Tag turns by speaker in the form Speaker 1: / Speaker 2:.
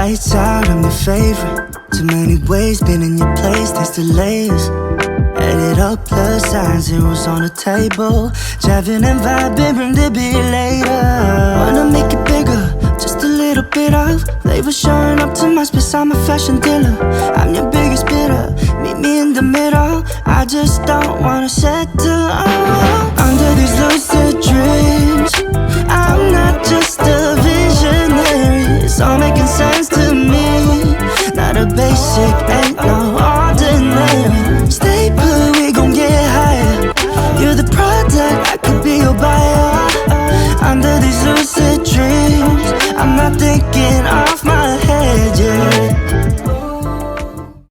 Speaker 1: Lights out, I'm your favorite. Too many ways, been in your place, there's delays. Add it up, plus sign, zeros on the table. Driving and vibing, bring the beat later. Wanna make it bigger, just a little bit of flavor showing up to my space, I'm a fashion dealer. I'm your biggest bidder, meet me in the middle. I just don't wanna settle under these lucid dreams. I'm not just a visionary, it's all making sense to me. Not a basic